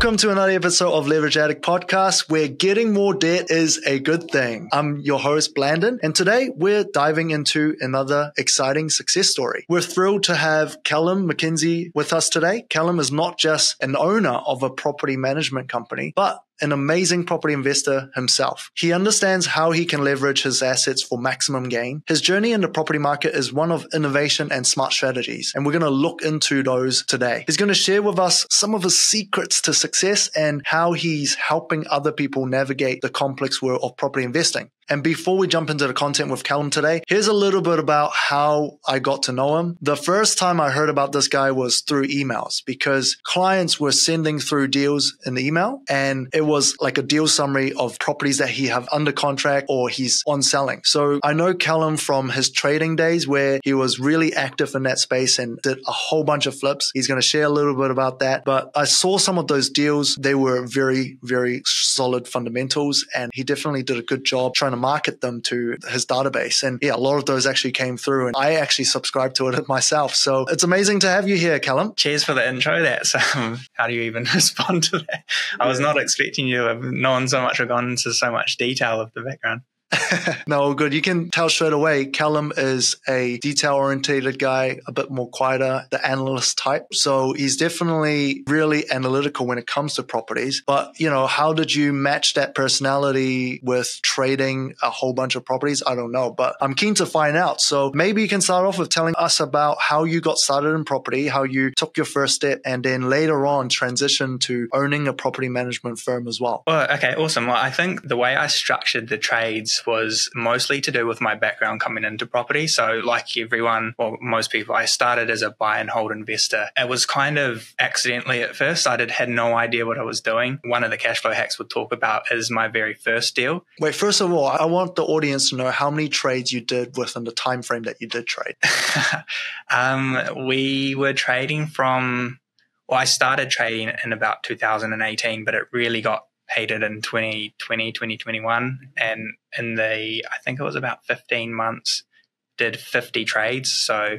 Welcome to another episode of Leverage Addict Podcast, where getting more debt is a good thing. I'm your host, Blandon, and today we're diving into another exciting success story. We're thrilled to have Callum McKenzie with us today. Callum is not just an owner of a property management company, but an amazing property investor himself. He understands how he can leverage his assets for maximum gain. His journey in the property market is one of innovation and smart strategies, and we're going to look into those today. He's going to share with us some of his secrets to success and how he's helping other people navigate the complex world of property investing. And before we jump into the content with Callum today, here's a little bit about how I got to know him. The first time I heard about this guy was through emails, because clients were sending through deals in email, and it was like a deal summary of properties that he have under contract or he's on selling. So I know Callum from his trading days, where he was really active in that space and did a whole bunch of flips. He's going to share a little bit about that. But I saw some of those deals. They were very, very solid fundamentals, and he definitely did a good job trying to market them to his database. And yeah, a lot of those actually came through, and I actually subscribed to it myself. So it's amazing to have you here, Callum. Cheers for the intro. That's how do you even respond to that? I was not expecting you to have known so much or gone into so much detail of the background. No, good. You can tell straight away, Callum is a detail-orientated guy, a bit more quieter, the analyst type. So he's definitely really analytical when it comes to properties. But, how did you match that personality with trading a whole bunch of properties? I don't know, but I'm keen to find out. So maybe you can start off with telling us about how you got started in property, how you took your first step, and then later on transitioned to owning a property management firm as well. Well, okay, awesome. Well, I think the way I structured the trades was mostly to do with my background coming into property. So like everyone, well, most people, I started as a buy and hold investor. It was kind of accidentally at first. I had no idea what I was doing. One of the cash flow hacks we'll talk about is my very first deal. Wait, first of all, I want the audience to know how many trades you did within the time frame that you did trade. We were trading I started trading in about 2018, but it really got hated in 2020, 2021. And I think it was about 15 months, did 50 trades. So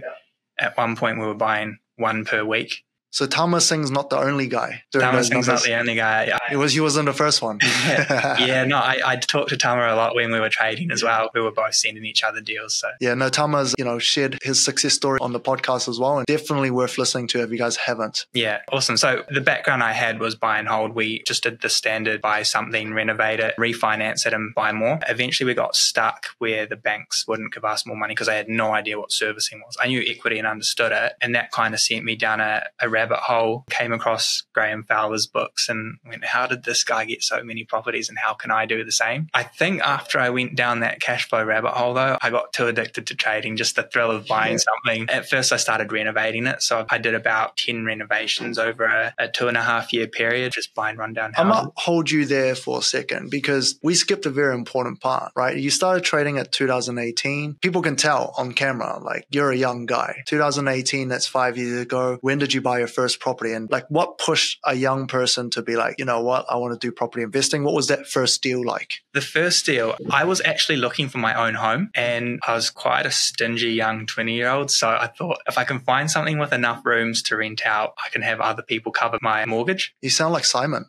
at one point we were buying one per week. So Tama Singh's not the only guy. Tama Singh's not the only guy. He wasn't the first one. I talked to Tama a lot when we were trading as well. We were both sending each other deals. So yeah, no, Tama's shared his success story on the podcast as well, and definitely worth listening to if you guys haven't. Yeah, awesome. So the background I had was buy and hold. We just did the standard buy something, renovate it, refinance it, and buy more. Eventually we got stuck where the banks wouldn't give us more money because I had no idea what servicing was. I knew equity and understood it, and that kind of sent me down a rabbit hole. Came across Graham Fowler's books and went, how did this guy get so many properties and how can I do the same? I think after I went down that cash flow rabbit hole though, I got too addicted to trading, just the thrill of buying something. At first I started renovating it. So I did about 10 renovations over a 2.5 year period, just buying rundown houses. I might hold you there for a second because we skipped a very important part, right? You started trading at 2018. People can tell on camera, like you're a young guy. 2018, that's 5 years ago. When did you buy your first property? And like what pushed a young person to be like, you know what, I want to do property investing? What was that first deal like? The first deal, I was actually looking for my own home, and I was quite a stingy young 20-year-old. So I thought if I can find something with enough rooms to rent out, I can have other people cover my mortgage. You sound like Simon,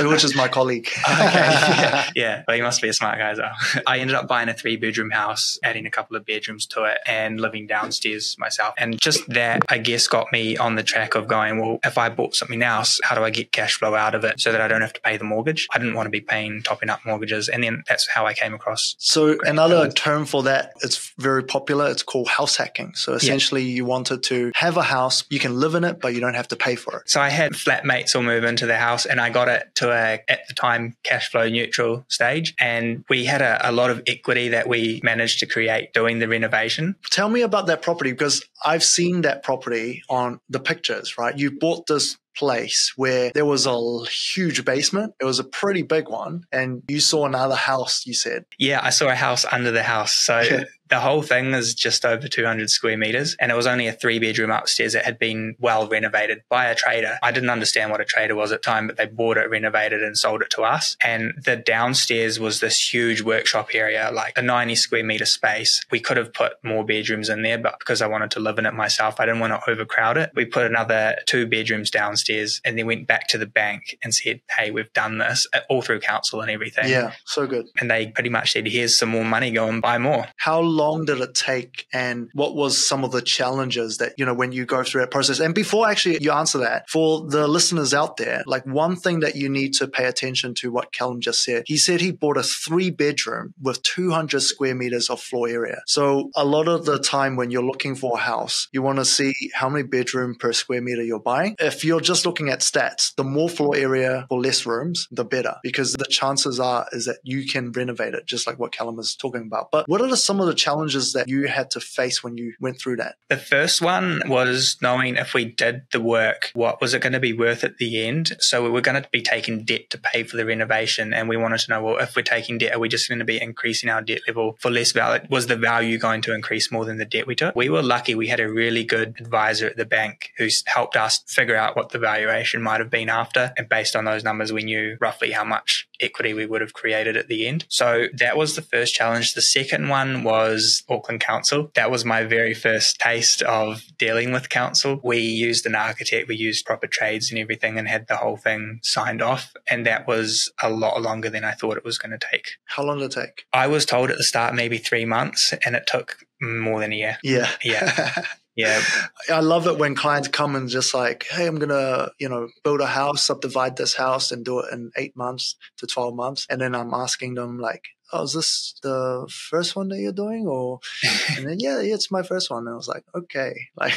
which is my colleague. Okay. Yeah. Well, he must be a smart guy as well. I ended up buying a 3-bedroom house, adding a couple of bedrooms to it and living downstairs myself. And just that, I guess, got me on the track of going, well, if I bought something else, how do I get cash flow out of it so that I don't have to pay the mortgage? I didn't want to be topping up mortgages. And then that's how I came across. So another term for that, it's very popular. It's called house hacking. So essentially you wanted to have a house, you can live in it, but you don't have to pay for it. So I had flatmates all move into the house and I got it to at the time, cash flow neutral stage. And we had a lot of equity that we managed to create doing the renovation. Tell me about that property, because I've seen that property on the pictures, right? You bought this place where there was a huge basement. It was a pretty big one. And you saw another house, you said. Yeah, I saw a house under the house. So The whole thing is just over 200 square meters, and it was only a 3-bedroom upstairs that had been well renovated by a trader. I didn't understand what a trader was at the time, but they bought it, renovated, and sold it to us. And the downstairs was this huge workshop area, like a 90 square meter space. We could have put more bedrooms in there, but because I wanted to live in it myself, I didn't want to overcrowd it. We put another 2 bedrooms downstairs, and then went back to the bank and said, hey, we've done this, all through council and everything. Yeah, so good. And they pretty much said, here's some more money, go and buy more. How long did it take, and what was some of the challenges that, when you go through that process? And before actually you answer that, for the listeners out there, like one thing that you need to pay attention to what Callum just said, he said he bought a 3-bedroom with 200 square meters of floor area. So a lot of the time when you're looking for a house, you want to see how many bedroom per square meter you're buying. If you're just looking at stats, the more floor area for less rooms, the better, because the chances is that you can renovate it, just like what Callum was talking about. But what are some of the challenges that you had to face when you went through that? The first one was knowing if we did the work, what was it going to be worth at the end? So we were going to be taking debt to pay for the renovation, and we wanted to know, well, if we're taking debt, are we just going to be increasing our debt level for less value? Was the value going to increase more than the debt we took? We were lucky. We had a really good advisor at the bank who's helped us figure out what the valuation might have been after. And based on those numbers, we knew roughly how much equity we would have created at the end. So that was the first challenge. The second one was Auckland Council. That was my very first taste of dealing with council. We used an architect, we used proper trades and everything, and had the whole thing signed off. And that was a lot longer than I thought it was going to take. How long did it take? I was told at the start maybe 3 months, and it took more than a year. Yeah. Yeah. I love it when clients come and just like, hey, I'm going to, build a house, subdivide this house and do it in 8 months to 12 months. And then I'm asking them like, oh, is this the first one that you're doing? And then, yeah, it's my first one. And I was like, okay,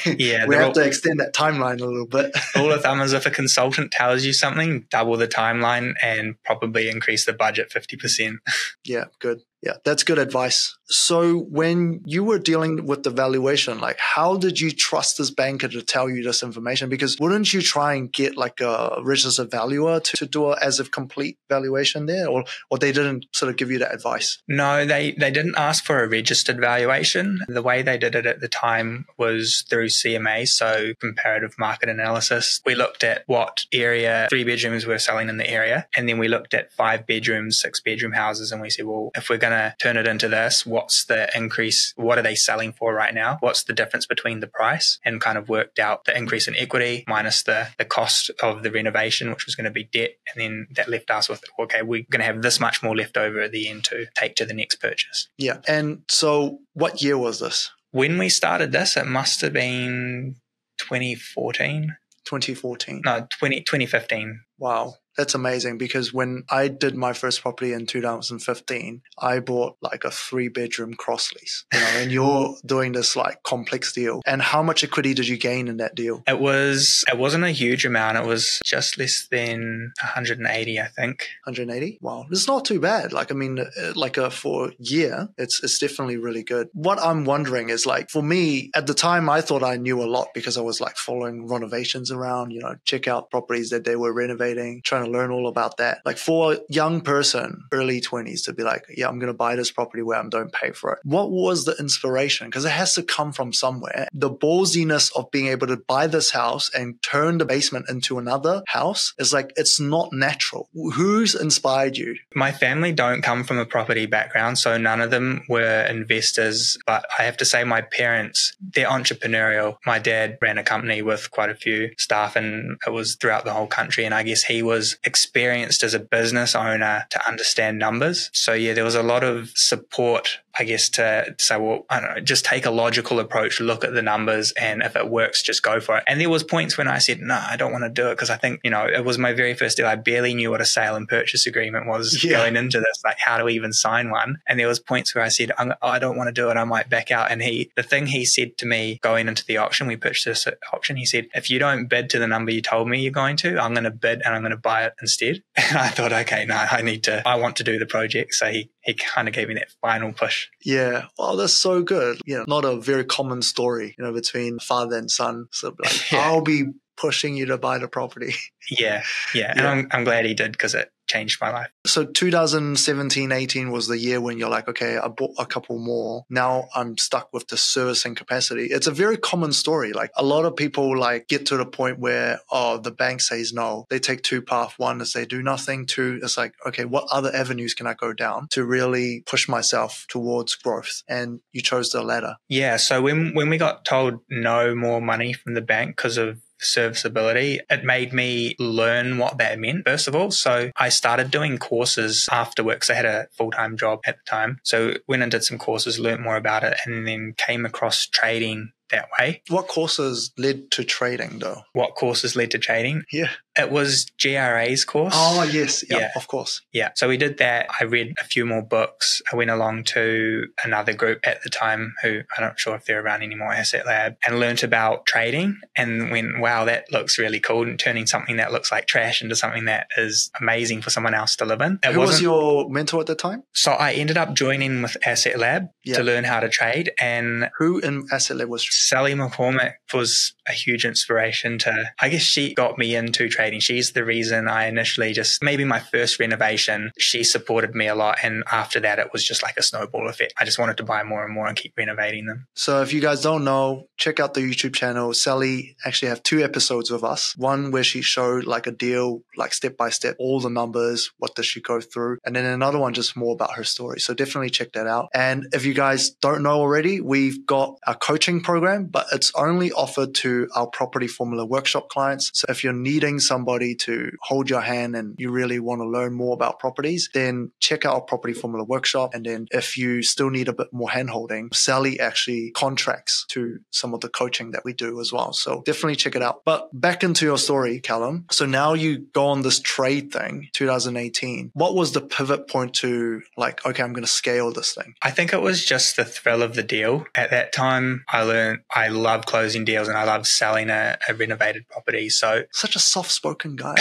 we have to extend that timeline a little bit. Rule of thumb is if a consultant tells you something, double the timeline and probably increase the budget 50%. Yeah, good. Yeah, that's good advice. So when you were dealing with the valuation, like how did you trust this banker to tell you this information? Because wouldn't you try and get like a registered valuer to do a as if complete valuation there, or they didn't sort of give you that advice? No, they didn't ask for a registered valuation. The way they did it at the time was through CMA, so comparative market analysis. We looked at what area 3 bedrooms were selling in the area, and then we looked at 5 bedrooms, 6 bedroom houses, and we said, well, if we're going to turn it into this, what's the increase? What are they selling for right now? What's the difference between the price? And kind of worked out the increase in equity minus the cost of the renovation, which was going to be debt. And then that left us with, okay, we're going to have this much more left over at the end to take to the next purchase. Yeah. And so what year was this? When we started this, it must have been 2014. 2014? No, 2015. Wow. That's amazing, because when I did my first property in 2015, I bought like a 3-bedroom cross lease, and you're doing this like complex deal. And how much equity did you gain in that deal? It wasn't a huge amount. It was just less than 180, I think. 180? Wow. It's not too bad. For a year, it's definitely really good. What I'm wondering is, like, for me, at the time, I thought I knew a lot because I was like following renovations around, check out properties that they were renovating, trying to learn all about that. Like for a young person, early 20s, to be like, yeah, I'm going to buy this property where I don't pay for it. What was the inspiration? Because it has to come from somewhere. The ballsiness of being able to buy this house and turn the basement into another house is like, it's not natural. Who's inspired you? My family don't come from a property background, so none of them were investors. But I have to say my parents, they're entrepreneurial. My dad ran a company with quite a few staff, and it was throughout the whole country. And I guess he was experienced as a business owner to understand numbers. So yeah, there was a lot of support, I guess, to say, well, I don't know, just take a logical approach, look at the numbers, and if it works, just go for it. And there was points when I said, no, I don't want to do it, because I think, it was my very first deal. I barely knew what a sale and purchase agreement was going into this, like how to even sign one. And there was points where I said, I don't want to do it, I might back out. And the thing he said to me going into the auction, we purchased this auction, he said, if you don't bid to the number you told me you're going to, I'm going to bid and I'm going to buy it instead. And I thought, okay, no, I want to do the project. So he kind of gave me that final push. Yeah. Well, that's so good. Not a very common story, between father and son. So I'll be pushing you to buy the property. Yeah. And I'm glad he did, because it changed my life. So 2017, 18 was the year when you're like, okay, I bought a couple more. Now I'm stuck with the servicing capacity. It's a very common story. Like a lot of people like get to the point where, oh, the bank says no. They take two paths. One is they do nothing. Two, it's like, okay, what other avenues can I go down to really push myself towards growth? And you chose the latter. Yeah. So when we got told no more money from the bank because of serviceability, it made me learn what that meant, first of all. So I started doing courses after work because I had a full-time job at the time. So went and did some courses, learned more about it, and then came across trading that way. What courses led to trading though? What courses led to trading? Yeah. It was GRA's course. Oh, yes. Yeah, of course. Yeah. So we did that. I read a few more books. I went along to another group at the time who I'm not sure if they're around anymore, Asset Lab, and learnt about trading and went, wow, that looks really cool, and turning something that looks like trash into something that is amazing for someone else to live in. Who was your mentor at the time? So I ended up joining with Asset Lab to learn how to trade. And who in Asset Lab was? Sally McCormick was a huge inspiration to, I guess she got me into trading. She's the reason I initially maybe my first renovation, she supported me a lot. And after that, it was just like a snowball effect. I just wanted to buy more and more and keep renovating them. So if you guys don't know, check out the YouTube channel. Sally actually have 2 episodes with us. One where she showed like a deal, like step by step, all the numbers, what does she go through? And then another one just more about her story. So definitely check that out. And if you guys don't know already, we've got a coaching program, but it's only offered to our Property Formula Workshop clients. So if you're needing somebody to hold your hand and you really want to learn more about properties, then check out our Property Formula Workshop. And then if you still need a bit more handholding, Sally actually contracts to some of the coaching that we do as well. So definitely check it out. But back into your story, Callum. So now you go on this trade thing, 2018. What was the pivot point to like, okay, I'm going to scale this thing? I think it was just the thrill of the deal. At that time, I learned I love closing deals and I love selling a renovated property. So such a soft-spoken guy.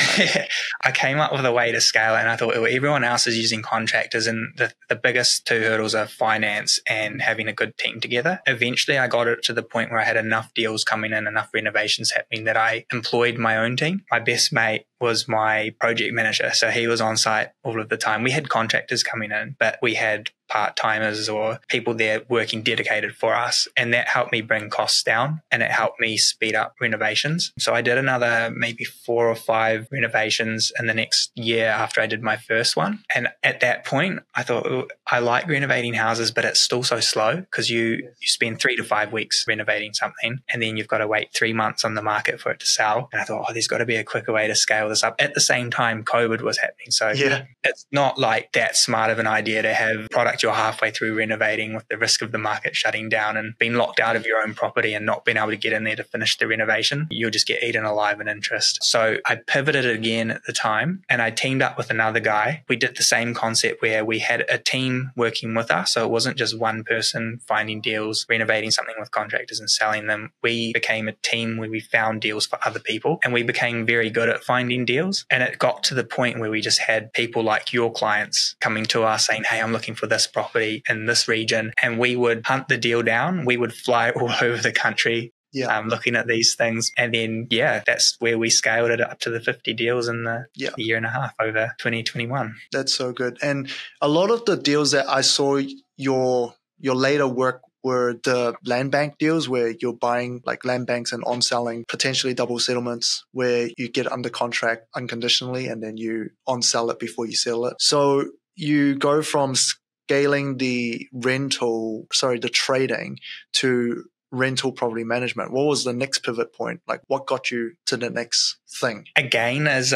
I came up with a way to scale it, and I thought, well, everyone else is using contractors, and the biggest 2 hurdles are finance and having a good team together. Eventually, I got it to the point where I had enough deals coming in, enough renovations happening that I employed my own team. My best mate was my project manager. So he was on site all of the time. We had contractors coming in, but we had part-timers or people there working dedicated for us. And that helped me bring costs down and it helped me speed up renovations. So I did another maybe 4 or 5 renovations in the next year after I did my first one. And at that point, I thought, oh, I like renovating houses, but it's still so slow because you spend 3 to 5 weeks renovating something and then you've got to wait 3 months on the market for it to sell. And I thought, oh, there's got to be a quicker way to scale this up. At the same time, COVID was happening. So it's not like that smart of an idea to have product you're halfway through renovating with the risk of the market shutting down and being locked out of your own property and not being able to get in there to finish the renovation. You'll just get eaten alive in interest. So I pivoted again at the time and I teamed up with another guy. We did the same concept where we had a team working with us. So it wasn't just one person finding deals, renovating something with contractors and selling them. We became a team where we found deals for other people and we became very good at finding deals. And it got to the point where we just had people like your clients coming to us saying, hey, I'm looking for this property in this region. And we would hunt the deal down. We would fly all over the country looking at these things. And then, that's where we scaled it up to the 50 deals in the year and a half over 2021. That's so good. And a lot of the deals that I saw your later work were the land bank deals where you're buying like land banks and on-selling potentially double settlements where you get under contract unconditionally and then you on-sell it before you sell it. So you go from scaling the trading to rental property management. What was the next pivot point? Like what got you to the next thing? Again, as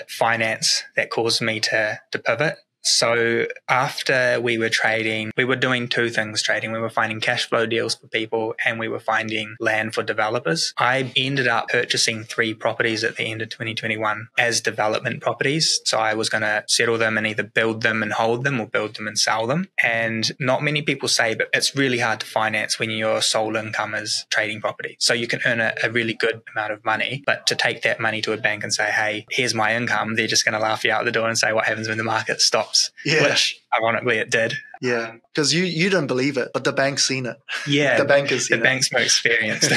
finance that caused me to pivot. So after we were trading, we were doing 2 things trading. We were finding cash flow deals for people and we were finding land for developers. I ended up purchasing 3 properties at the end of 2021 as development properties. So I was going to settle them and either build them and hold them or build them and sell them. And not many people say, but it's really hard to finance when your sole income is trading property. So you can earn a really good amount of money, but to take that money to a bank and say, hey, here's my income, they're just going to laugh you out the door and say, what happens when the market stops? Which ironically it did. Yeah, because you didn't believe it, but the bank's seen it. Yeah, the bankers seen the bank's more experienced.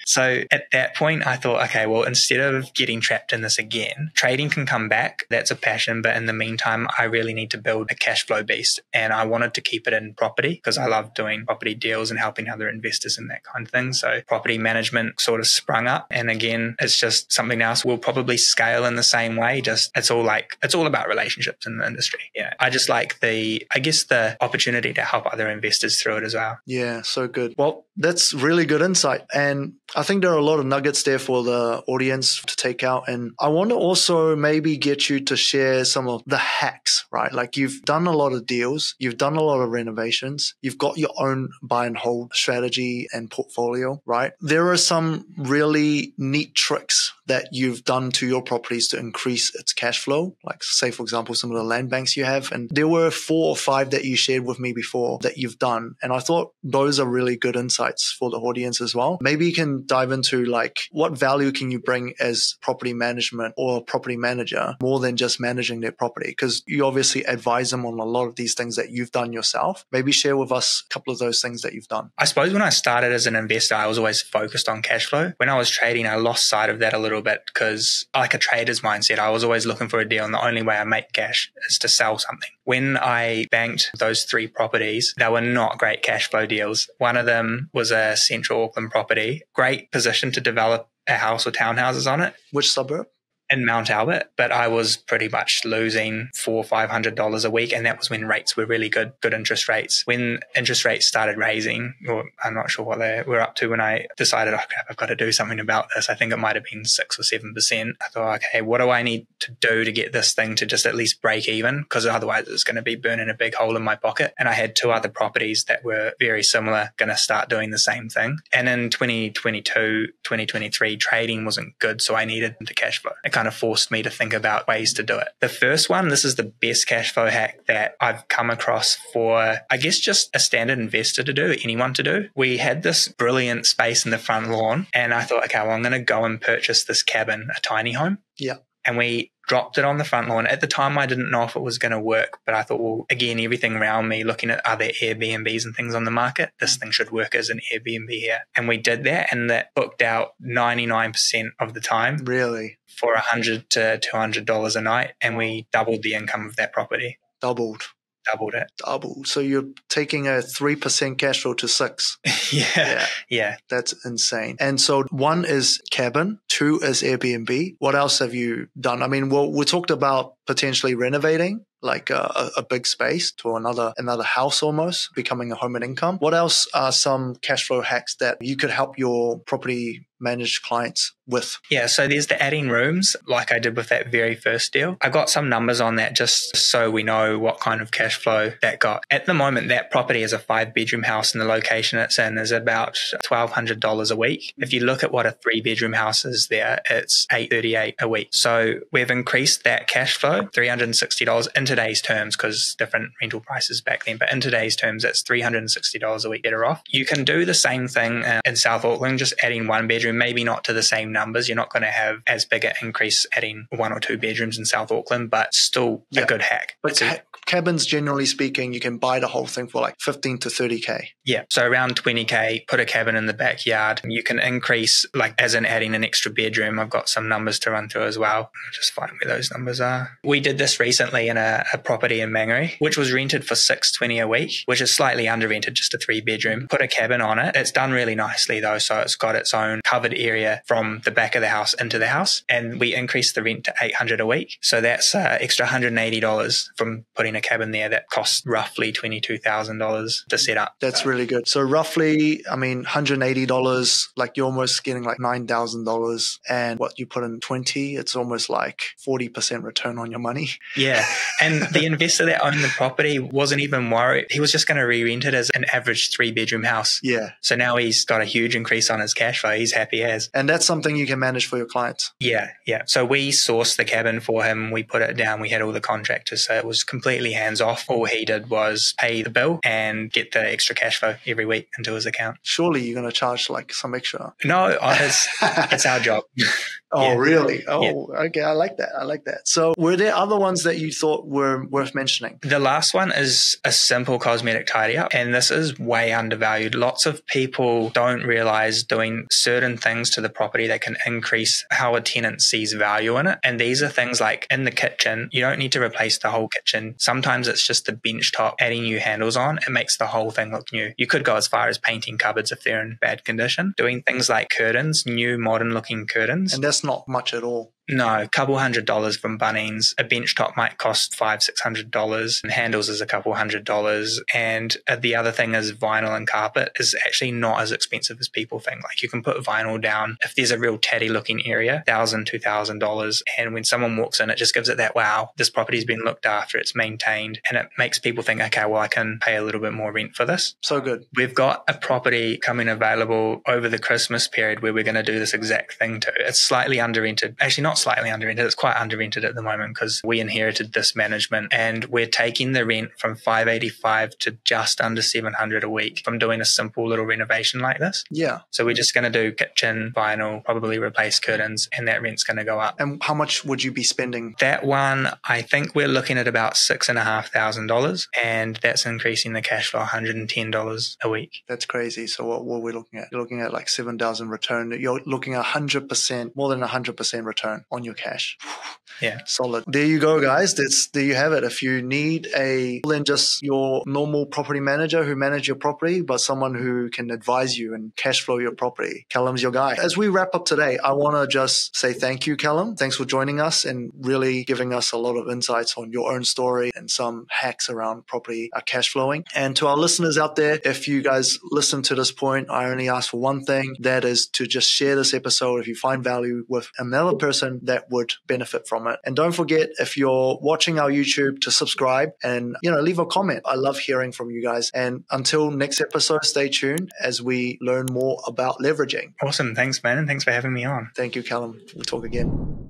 So at that point, I thought, okay, well, instead of getting trapped in this again, trading can come back. That's a passion. But in the meantime, I really need to build a cash flow beast. And I wanted to keep it in property because I love doing property deals and helping other investors and that kind of thing. So property management sort of sprung up. And again, it's just something else we'll probably scale in the same way. Just it's all about relationships in the industry. Yeah. I just like the opportunity to help other investors through it as well. Yeah, so good. Well, that's really good insight. And I think there are a lot of nuggets there for the audience to take out. And I want to also maybe get you to share some of the hacks, right? Like you've done a lot of deals, you've done a lot of renovations, you've got your own buy and hold strategy and portfolio, right? There are some really neat tricks that you've done to your properties to increase its cash flow. Like say, for example, some of the land banks you have. And there were 4 or 5 that you shared with me before that you've done. And I thought those are really good insights for the audience as well. Maybe you can dive into like what value can you bring as property management or property manager more than just managing their property? Because you obviously advise them on a lot of these things that you've done yourself. Maybe share with us a couple of those things that you've done. I suppose when I started as an investor, I was always focused on cash flow. When I was trading, I lost sight of that a little bit because like a trader's mindset, I was always looking for a deal and the only way I make cash is to sell something. When I banked those 3 properties, they were not great cash flow deals. One of them was a central Auckland property, great position to develop a house or townhouses on it. Which suburb? In Mount Albert, but I was pretty much losing $400 or $500 a week. And that was when rates were really good interest rates. When interest rates started raising, or I'm not sure what they were up to when I decided, oh crap, I've got to do something about this. I think it might have been 6 or 7%. I thought, okay, what do I need to do to get this thing to just at least break even? Because otherwise it's going to be burning a big hole in my pocket. And I had 2 other properties that were very similar, going to start doing the same thing. And in 2022, 2023, trading wasn't good. So I needed the cash flow. It kind of forced me to think about ways to do it. The first one, this is the best cash flow hack that I've come across for, I guess, just a standard investor to do, anyone to do. We had this brilliant space in the front lawn and I thought, okay, well, I'm going to go and purchase this cabin, a tiny home. Yeah. And we dropped it on the front lawn. At the time, I didn't know if it was going to work, but I thought, well, again, everything around me, looking at other Airbnbs and things on the market, this thing should work as an Airbnb here. And we did that, and that booked out 99% of the time. Really? For $100 to $200 a night, and we doubled the income of that property. Doubled it. So you're taking a 3% cash flow to 6. Yeah. That's insane. And so 1 is cabin, 2 is Airbnb. What else have you done? I mean, we talked about potentially renovating like a big space to another house almost, becoming a home and income. What else are some cash flow hacks that you could help your property managed clients with? Yeah, so there's the adding rooms like I did with that very first deal. I got some numbers on that just so we know what kind of cash flow that got. At the moment, that property is a 5-bedroom house and the location it's in is about $1,200 a week. If you look at what a 3-bedroom house is there, it's $838 a week. So we've increased that cash flow, $360 in today's terms because different rental prices back then. But in today's terms, it's $360 a week better off. You can do the same thing in South Auckland, just adding 1 bedroom, maybe not to the same numbers. You're not going to have as big an increase adding 1 or 2 bedrooms in South Auckland, but still a good hack. But cabins, generally speaking, you can buy the whole thing for like 15 to 30K. Yeah. So around 20K, put a cabin in the backyard. You can increase, like as in adding an extra bedroom. I've got some numbers to run through as well. I'll just find where those numbers are. We did this recently in a property in Mangere, which was rented for $620 a week, which is slightly under rented, just a 3-bedroom. Put a cabin on it. It's done really nicely though. So it's got its own covered area from the back of the house into the house. And we increased the rent to $800 a week. So that's extra $180 from putting a cabin there that costs roughly $22,000 to set up. That's really good. So roughly, I mean, $180, like you're almost getting like $9,000, and what you put in 20, it's almost like 40% return on your money. Yeah. And the investor that owned the property wasn't even worried. He was just going to re-rent it as an average 3-bedroom house. Yeah. So now he's got a huge increase on his cash flow. He's happy as. And that's something you can manage for your clients. Yeah. So we sourced the cabin for him. We put it down. We had all the contractors. So it was completely hands-off. All he did was pay the bill and get the extra cash flow every week into his account. Surely you're going to charge like some extra. No, it's our job. Oh, Yeah. really? Yeah. Oh, okay. I like that. So were there other ones that you thought were worth mentioning? The last one is a simple cosmetic tidy up, and this is way undervalued. Lots of people don't realize doing certain things to the property that can increase how a tenant sees value in it. And these are things like in the kitchen, you don't need to replace the whole kitchen. Sometimes it's just the bench top, adding new handles on. It makes the whole thing look new. You could go as far as painting cupboards if they're in bad condition. Doing things like curtains, new modern looking curtains. And that's not much at all. No, a couple $100 from Bunnings. A bench top might cost $500-600, and handles is a couple $100. And the other thing is vinyl and carpet is actually not as expensive as people think. Like you can put vinyl down if there's a real tatty looking area, $1,000-2,000. And when someone walks in, it just gives it that, wow, this property's been looked after, it's maintained. And it makes people think, okay, well, I can pay a little bit more rent for this. So good. We've got a property coming available over the Christmas period where we're going to do this exact thing too. It's slightly under rented. Actually, not slightly under rented. It's quite under rented at the moment because we inherited this management, and we're taking the rent from $585 to just under $700 a week from doing a simple little renovation like this. Yeah. So we're just going to do kitchen, vinyl, probably replace curtains, and that rent's going to go up. And how much would you be spending? That one, I think we're looking at about $6,500, and that's increasing the cash flow $110 a week. That's crazy. So what are we looking at? You're looking at like 7,000 return. You're looking at 100%, more than 100% return on your cash. Yeah. Solid. There you go, guys. There you have it. If you need than just your normal property manager who manage your property, but someone who can advise you and cash flow your property, Callum's your guy. As we wrap up today, I want to just say thank you, Callum. Thanks for joining us and really giving us a lot of insights on your own story and some hacks around property cash flowing. And to our listeners out there, if you guys listen to this point, I only ask for one thing. That is to just share this episode if you find value with another person that would benefit from it. And don't forget, if you're watching our YouTube, to subscribe and, leave a comment. I love hearing from you guys. And until next episode, stay tuned as we learn more about leveraging. Awesome. Thanks, man. And thanks for having me on. Thank you, Callum. We'll talk again.